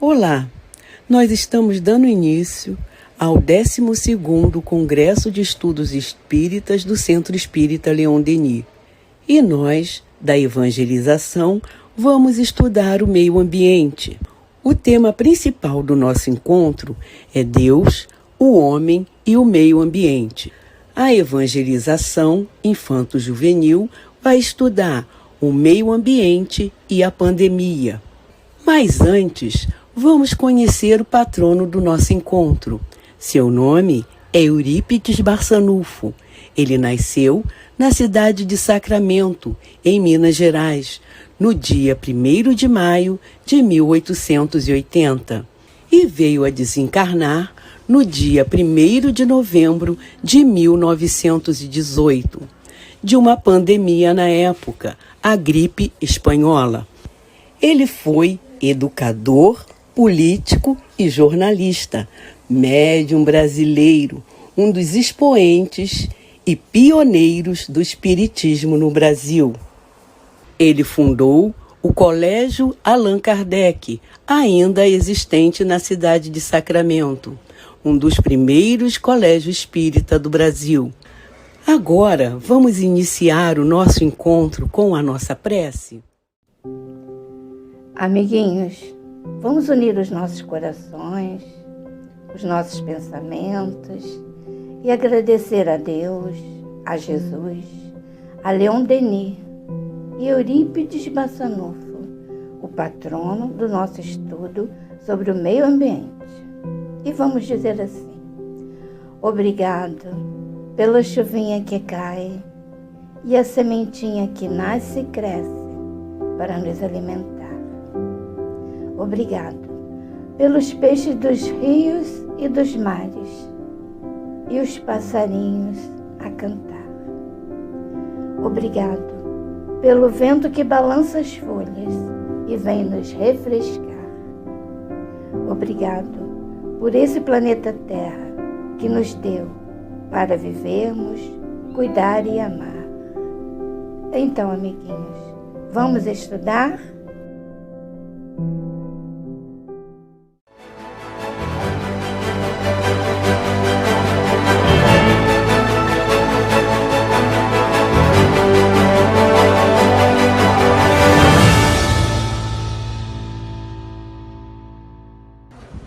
Olá, nós estamos dando início ao 12º Congresso de Estudos Espíritas do Centro Espírita Leon Denis. E nós, da evangelização, vamos estudar o meio ambiente. O tema principal do nosso encontro é Deus, o homem e o meio ambiente. A evangelização infanto-juvenil vai estudar o meio ambiente e a pandemia. Mas antes, vamos conhecer o patrono do nosso encontro. Seu nome é Eurípides Barçanufo. Ele nasceu na cidade de Sacramento, em Minas Gerais, no dia 1º de maio de 1880, e veio a desencarnar no dia 1º de novembro de 1918, de uma pandemia na época, a gripe espanhola. Ele foi educador, político e jornalista, médium brasileiro, um dos expoentes e pioneiros do espiritismo no Brasil. Ele fundou o Colégio Allan Kardec, ainda existente na cidade de Sacramento, um dos primeiros colégios espírita do Brasil. Agora, vamos iniciar o nosso encontro com a nossa prece. Amiguinhos, vamos unir os nossos corações, os nossos pensamentos e agradecer a Deus, a Jesus, a Leon Denis e Eurípides Barçanufo, o patrono do nosso estudo sobre o meio ambiente. E vamos dizer assim: obrigado pela chuvinha que cai e a sementinha que nasce e cresce para nos alimentar. Obrigado pelos peixes dos rios e dos mares e os passarinhos a cantar. Obrigado pelo vento que balança as folhas e vem nos refrescar. Obrigado por esse planeta Terra que nos deu para vivermos, cuidar e amar. Então, amiguinhos, vamos estudar?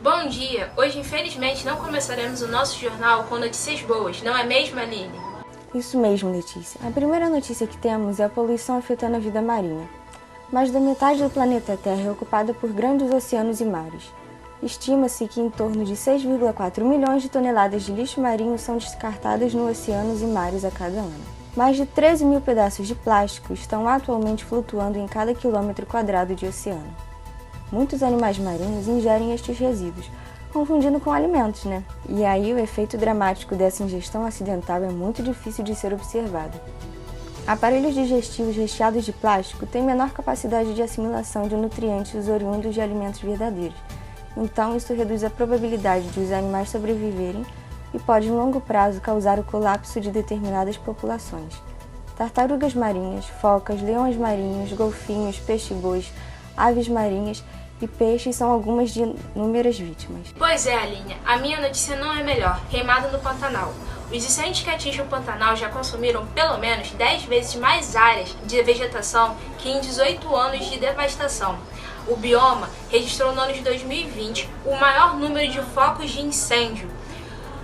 Bom dia! Hoje, infelizmente, não começaremos o nosso jornal com notícias boas, não é mesmo, Aline? Isso mesmo, Letícia. A primeira notícia que temos é a poluição afetando a vida marinha. Mais da metade do planeta Terra é ocupada por grandes oceanos e mares. Estima-se que em torno de 6,4 milhões de toneladas de lixo marinho são descartadas nos oceanos e mares a cada ano. Mais de 13 mil pedaços de plástico estão atualmente flutuando em cada quilômetro quadrado de oceano. Muitos animais marinhos ingerem estes resíduos, confundindo com alimentos, né? E aí o efeito dramático dessa ingestão acidental é muito difícil de ser observado. Aparelhos digestivos recheados de plástico têm menor capacidade de assimilação de nutrientes oriundos de alimentos verdadeiros. Então, isso reduz a probabilidade de os animais sobreviverem e pode, em longo prazo, causar o colapso de determinadas populações. Tartarugas marinhas, focas, leões marinhos, golfinhos, peixe-bois, aves marinhas e peixes são algumas de inúmeras vítimas. Pois é, Aline, a minha notícia não é melhor, queimada no Pantanal. Os incêndios que atingem o Pantanal já consumiram pelo menos 10 vezes mais áreas de vegetação que em 18 anos de devastação. O bioma registrou no ano de 2020 o maior número de focos de incêndio.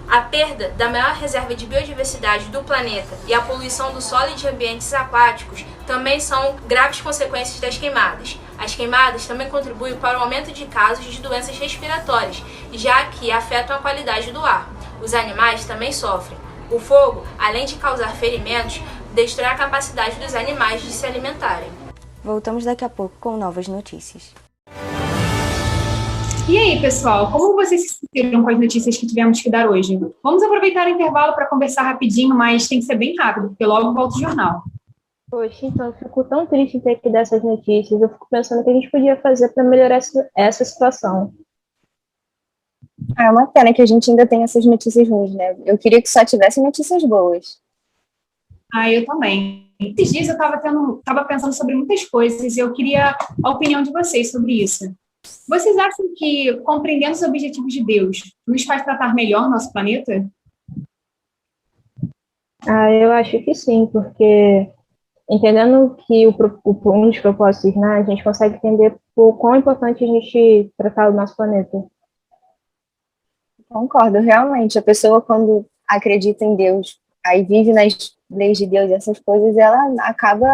A perda da maior reserva de biodiversidade do planeta e a poluição do solo e de ambientes aquáticos também são graves consequências das queimadas. As queimadas também contribuem para o aumento de casos de doenças respiratórias, já que afetam a qualidade do ar. Os animais também sofrem. O fogo, além de causar ferimentos, destrói a capacidade dos animais de se alimentarem. Voltamos daqui a pouco com novas notícias. E aí, pessoal, como vocês se sentiram com as notícias que tivemos que dar hoje? Vamos aproveitar o intervalo para conversar rapidinho, mas tem que ser bem rápido, porque logo volta o jornal. Poxa, então, eu fico tão triste em ter que dar essas notícias. Eu fico pensando o que a gente podia fazer para melhorar essa situação. É uma pena que a gente ainda tem essas notícias ruins, né? Eu queria que só tivesse notícias boas. Eu também. Esses dias eu estava pensando sobre muitas coisas e eu queria a opinião de vocês sobre isso. Vocês acham que compreendendo os objetivos de Deus nos faz tratar melhor nosso planeta? Eu acho que sim, porque entendendo que um dos propósitos, né, a gente consegue entender o quão importante a gente tratar o nosso planeta. Concordo, realmente. A pessoa, quando acredita em Deus, aí vive nas leis de Deus, essas coisas, ela acaba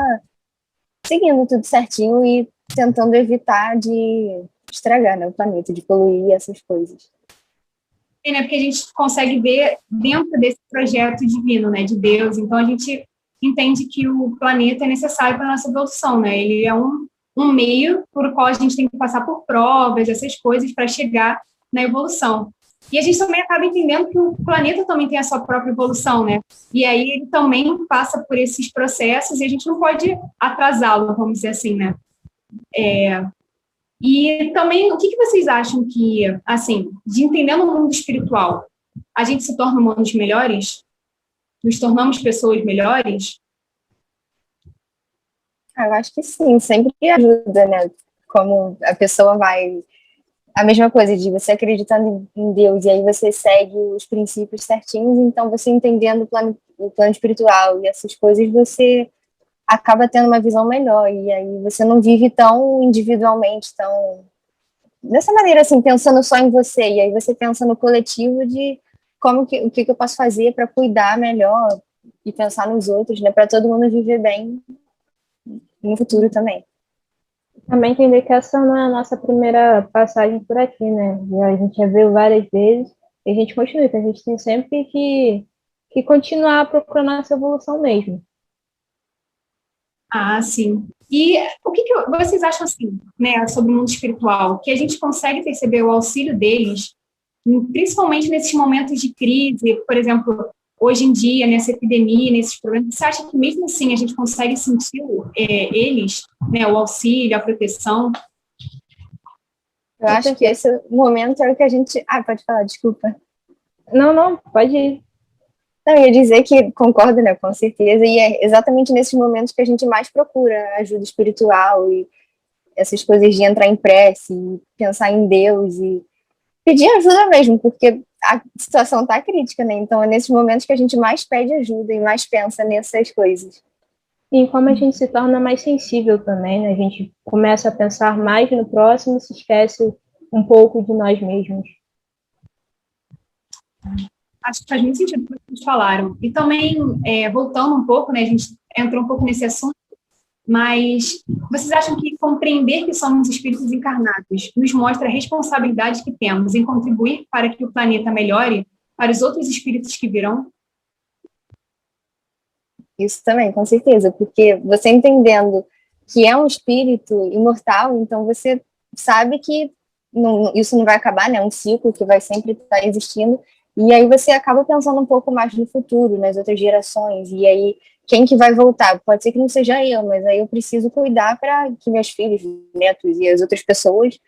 seguindo tudo certinho e tentando evitar de estragar, né, o planeta, de poluir essas coisas. Né? Porque a gente consegue ver dentro desse projeto divino, né, de Deus. Então, a gente entende que o planeta é necessário para a nossa evolução, né? Ele é um meio por qual a gente tem que passar por provas, essas coisas, para chegar na evolução. E a gente também acaba entendendo que o planeta também tem a sua própria evolução, né? E aí ele também passa por esses processos e a gente não pode atrasá-lo, vamos dizer assim, né? E também, o que vocês acham que, assim, de entendendo o mundo espiritual, a gente se torna humanos melhores? Nos tornamos pessoas melhores? Eu acho que sim, sempre ajuda, né? Como a pessoa vai... A mesma coisa de você acreditando em Deus e aí você segue os princípios certinhos, então você entendendo o plano espiritual e essas coisas, você acaba tendo uma visão melhor e aí você não vive tão individualmente, tão... Dessa maneira, assim, pensando só em você, e aí você pensa no coletivo de o que eu posso fazer para cuidar melhor e pensar nos outros, né? Para todo mundo viver bem no futuro também. Também entender que essa não é a nossa primeira passagem por aqui, né? A gente já viu várias vezes e a gente continua, então a gente tem sempre que continuar procurando essa evolução mesmo. Ah, sim. E o que vocês acham, assim, né, sobre o mundo espiritual? Que a gente consegue perceber o auxílio deles, principalmente nesses momentos de crise, por exemplo, hoje em dia, nessa epidemia, nesses problemas, você acha que mesmo assim a gente consegue sentir eles, né, o auxílio, a proteção? Eu acho que esse momento é o que a gente... pode falar, desculpa. Não, pode ir. Não, eu ia dizer que concordo, né, com certeza, e é exatamente nesses momentos que a gente mais procura ajuda espiritual e essas coisas de entrar em prece, e pensar em Deus e pedir ajuda mesmo, porque a situação tá crítica, né, então é nesses momentos que a gente mais pede ajuda e mais pensa nessas coisas. E como a gente se torna mais sensível também, né, a gente começa a pensar mais no próximo e se esquece um pouco de nós mesmos. Acho que faz muito sentido o que vocês falaram. E também, voltando um pouco, né, a gente entrou um pouco nesse assunto, mas vocês acham que compreender que somos espíritos encarnados nos mostra a responsabilidade que temos em contribuir para que o planeta melhore para os outros espíritos que virão? Isso também, com certeza, porque você entendendo que é um espírito imortal, então você sabe que isso não vai acabar, né, é um ciclo que vai sempre estar existindo. E aí você acaba pensando um pouco mais no futuro, nas outras gerações, e aí quem que vai voltar? Pode ser que não seja eu, mas aí eu preciso cuidar para que meus filhos, netos e as outras pessoas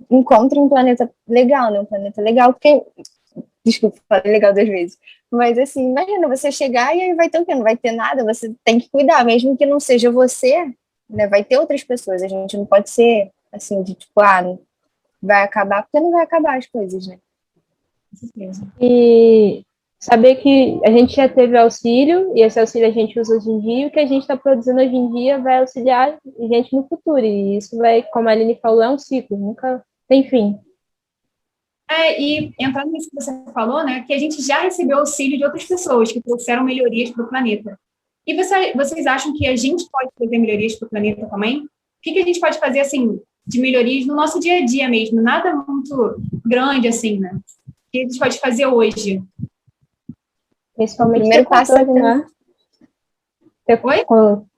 encontrem um planeta legal, né? Um planeta legal, porque... Desculpa, falei legal 2 vezes. Mas assim, imagina você chegar e aí vai ter o quê? Não vai ter nada, você tem que cuidar, mesmo que não seja você, né? Vai ter outras pessoas, a gente não pode ser assim, de tipo, vai acabar, porque não vai acabar as coisas, né? E saber que a gente já teve auxílio, e esse auxílio a gente usa hoje em dia, e o que a gente está produzindo hoje em dia vai auxiliar a gente no futuro. E isso vai, como a Aline falou, é um ciclo, nunca tem fim. E entrando nisso que você falou, né, que a gente já recebeu auxílio de outras pessoas que trouxeram melhorias para o planeta. E vocês acham que a gente pode trazer melhorias para o planeta também? O que a gente pode fazer, assim, de melhorias no nosso dia a dia mesmo? Nada muito grande, assim, né? O que a gente pode fazer hoje? Principalmente o primeiro passo né?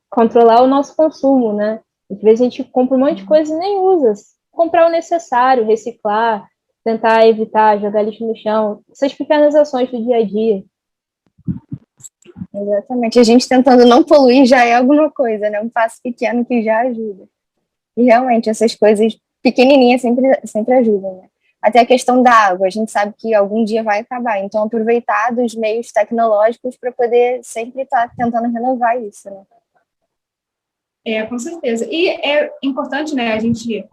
Controlar o nosso consumo, né? Às vezes a gente compra um monte de coisa e nem usa. Comprar o necessário, reciclar, tentar evitar jogar lixo no chão. Essas pequenas ações do dia a dia. Exatamente. A gente tentando não poluir já é alguma coisa, né? Um passo pequeno que já ajuda. E realmente, essas coisas pequenininhas sempre ajudam, né? Até a questão da água, a gente sabe que algum dia vai acabar, então aproveitar dos meios tecnológicos para poder sempre estar tentando renovar isso, né? Com certeza. E é importante, né, a gente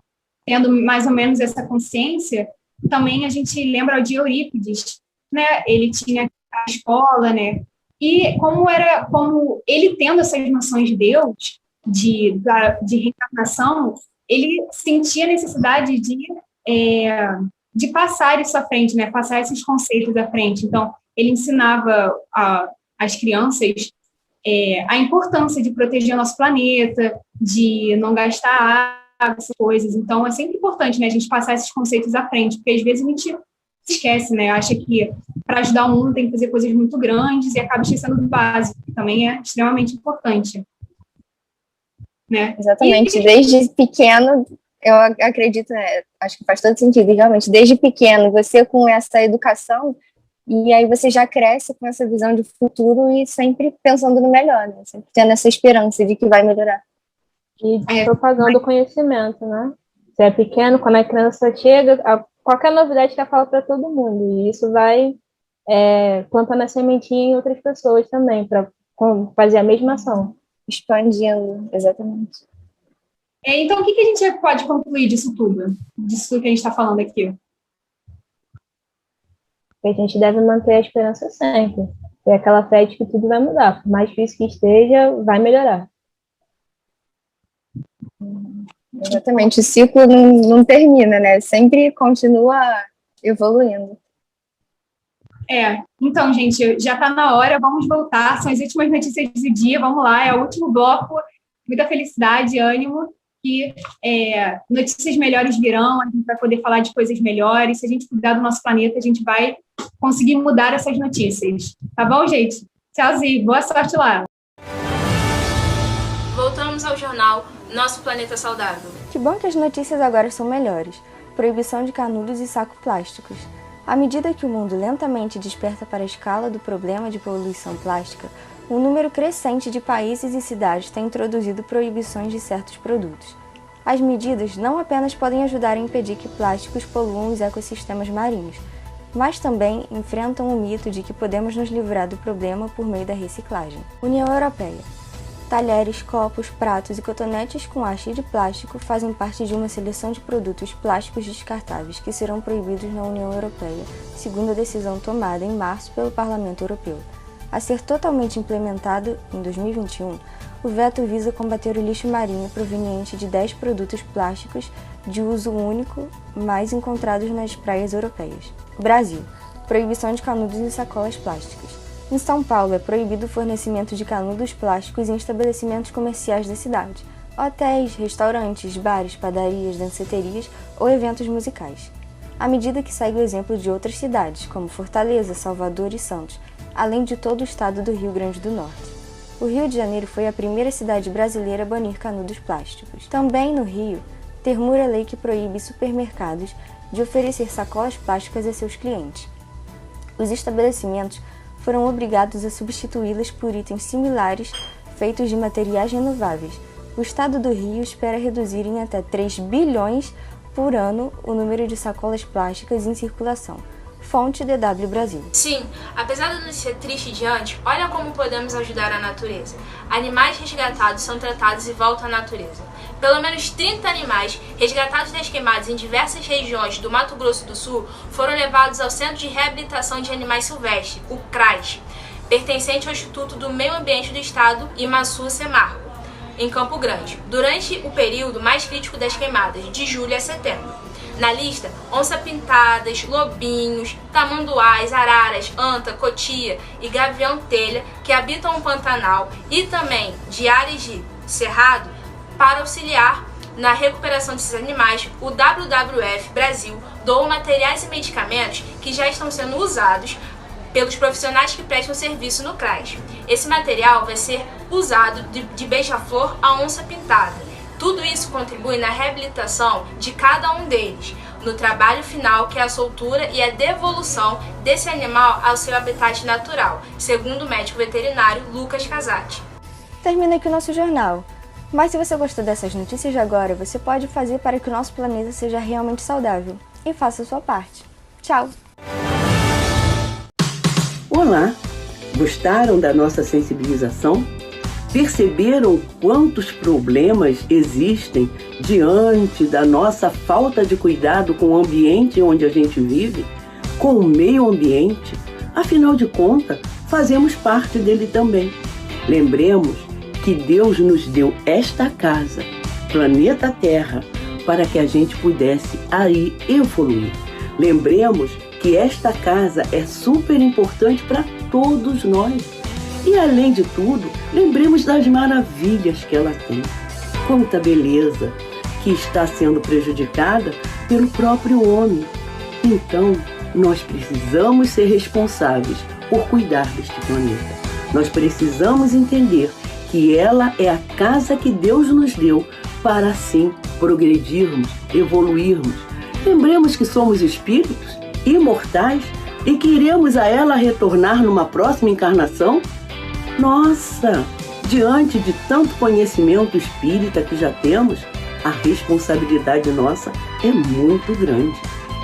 tendo mais ou menos essa consciência, também a gente lembra de Eurípides, né? Ele tinha a escola, né? E como ele tendo essas noções de Deus, de reencarnação, ele sentia a necessidade de passar isso à frente, né? Passar esses conceitos à frente. Então, ele ensinava às crianças a importância de proteger o nosso planeta, de não gastar água, essas coisas. Então, é sempre importante, né, a gente passar esses conceitos à frente, porque às vezes a gente se esquece, né? Acha que para ajudar o mundo tem que fazer coisas muito grandes e acaba esquecendo do básico, que também é extremamente importante. Né? Exatamente. Desde pequeno, eu acredito, acho que faz todo sentido, realmente. Desde pequeno, você com essa educação, e aí você já cresce com essa visão de futuro e sempre pensando no melhor, né? Sempre tendo essa esperança de que vai melhorar. E propagando o conhecimento, né? Se é pequeno, quando a criança chega, qualquer novidade já fala para todo mundo. E isso vai plantando a sementinha em outras pessoas também, para fazer a mesma ação. Expandindo, exatamente. Então, o que a gente pode concluir disso tudo? Disso que a gente está falando aqui? A gente deve manter a esperança sempre. Ter aquela fé de que tudo vai mudar. Por mais difícil que esteja, vai melhorar. Exatamente, o ciclo não termina, né? Sempre continua evoluindo. Então, gente, já está na hora, vamos voltar, são as últimas notícias do dia, vamos lá, é o último bloco, muita felicidade, ânimo, que notícias melhores virão, a gente vai poder falar de coisas melhores, se a gente cuidar do nosso planeta, a gente vai conseguir mudar essas notícias, tá bom, gente? Tchauzinho, boa sorte lá! Voltamos ao jornal Nosso Planeta Saudável. Que bom que as notícias agora são melhores. Proibição de canudos e sacos plásticos. À medida que o mundo lentamente desperta para a escala do problema de poluição plástica, um número crescente de países e cidades tem introduzido proibições de certos produtos. As medidas não apenas podem ajudar a impedir que plásticos poluam os ecossistemas marinhos, mas também enfrentam o mito de que podemos nos livrar do problema por meio da reciclagem. União Europeia. Talheres, copos, pratos e cotonetes com haste de plástico fazem parte de uma seleção de produtos plásticos descartáveis que serão proibidos na União Europeia, segundo a decisão tomada em março pelo Parlamento Europeu. A ser totalmente implementado em 2021, o veto visa combater o lixo marinho proveniente de 10 produtos plásticos de uso único mais encontrados nas praias europeias. Brasil. Proibição de canudos e sacolas plásticas. Em São Paulo, é proibido o fornecimento de canudos plásticos em estabelecimentos comerciais da cidade, hotéis, restaurantes, bares, padarias, danceterias ou eventos musicais. A medida que segue o exemplo de outras cidades, como Fortaleza, Salvador e Santos, além de todo o estado do Rio Grande do Norte. O Rio de Janeiro foi a primeira cidade brasileira a banir canudos plásticos. Também no Rio, termina a lei que proíbe supermercados de oferecer sacolas plásticas a seus clientes. Os estabelecimentos foram obrigados a substituí-las por itens similares feitos de materiais renováveis. O estado do Rio espera reduzir em até 3 bilhões por ano o número de sacolas plásticas em circulação. Fonte DW Brasil. Sim, apesar da notícia triste diante, olha como podemos ajudar a natureza. Animais resgatados são tratados e voltam à natureza. Pelo menos 30 animais resgatados das queimadas em diversas regiões do Mato Grosso do Sul foram levados ao Centro de Reabilitação de Animais Silvestres, o CRAS, pertencente ao Instituto do Meio Ambiente do Estado, Imaçu Semargo, em Campo Grande, durante o período mais crítico das queimadas, de julho a setembro. Na lista, onça-pintadas, lobinhos, tamanduás, araras, anta, cotia e gavião-telha que habitam o Pantanal e também de áreas de cerrado. Para auxiliar na recuperação desses animais, o WWF Brasil doou materiais e medicamentos que já estão sendo usados pelos profissionais que prestam serviço no CRAS. Esse material vai ser usado de beija-flor a onça-pintada. Tudo isso contribui na reabilitação de cada um deles, no trabalho final que é a soltura e a devolução desse animal ao seu habitat natural, segundo o médico veterinário Lucas Casati. Termina aqui o nosso jornal. Mas se você gostou dessas notícias de agora, você pode fazer para que o nosso planeta seja realmente saudável. E faça a sua parte. Tchau! Olá! Gostaram da nossa sensibilização? Perceberam quantos problemas existem diante da nossa falta de cuidado com o ambiente onde a gente vive, com o meio ambiente? Afinal de contas, fazemos parte dele também. Lembremos que Deus nos deu esta casa, planeta Terra, para que a gente pudesse aí evoluir. Lembremos que esta casa é super importante para todos nós. E além de tudo, lembremos das maravilhas que ela tem. Quanta beleza que está sendo prejudicada pelo próprio homem. Então, nós precisamos ser responsáveis por cuidar deste planeta. Nós precisamos entender que ela é a casa que Deus nos deu para assim progredirmos, evoluirmos. Lembremos que somos espíritos imortais e que iremos a ela retornar numa próxima encarnação. Nossa, diante de tanto conhecimento espírita que já temos, a responsabilidade nossa é muito grande.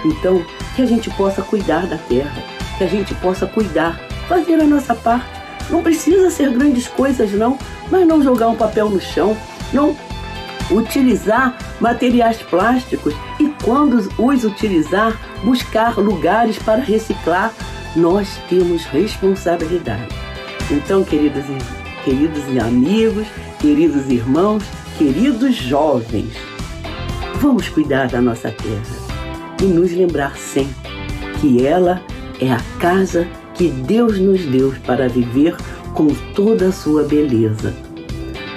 Então, que a gente possa cuidar da terra, que a gente possa cuidar, fazer a nossa parte. Não precisa ser grandes coisas não, mas não jogar um papel no chão, não utilizar materiais plásticos e quando os utilizar, buscar lugares para reciclar. Nós temos responsabilidade. Então, queridos amigos, queridos irmãos, queridos jovens, vamos cuidar da nossa terra e nos lembrar sempre que ela é a casa que Deus nos deu para viver com toda a sua beleza.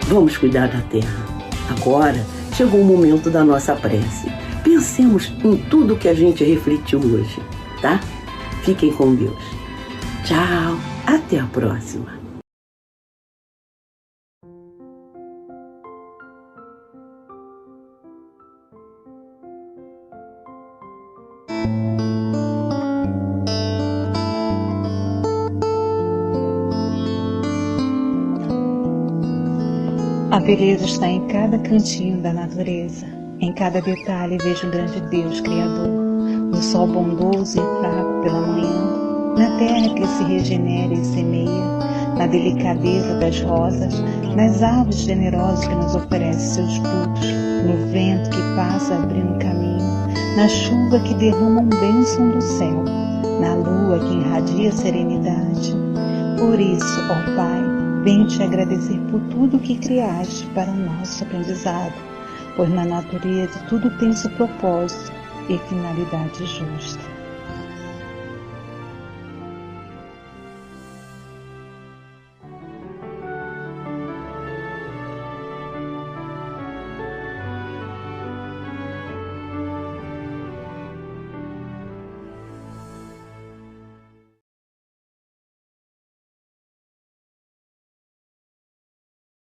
Vamos cuidar da terra. Agora chegou o momento da nossa prece. Pensemos em tudo que a gente refletiu hoje, tá? Fiquem com Deus. Tchau, até a próxima. A beleza está em cada cantinho da natureza. Em cada detalhe vejo o grande Deus Criador. No sol bondoso e fraco pela manhã, na terra que se regenera e semeia, na delicadeza das rosas, nas árvores generosas que nos oferecem seus frutos, no vento que passa abrindo caminho, na chuva que derrama um bênção do céu, na lua que irradia serenidade. Por isso, ó Pai, venho te agradecer por tudo que criaste para o nosso aprendizado, pois na natureza tudo tem seu propósito e finalidade justa.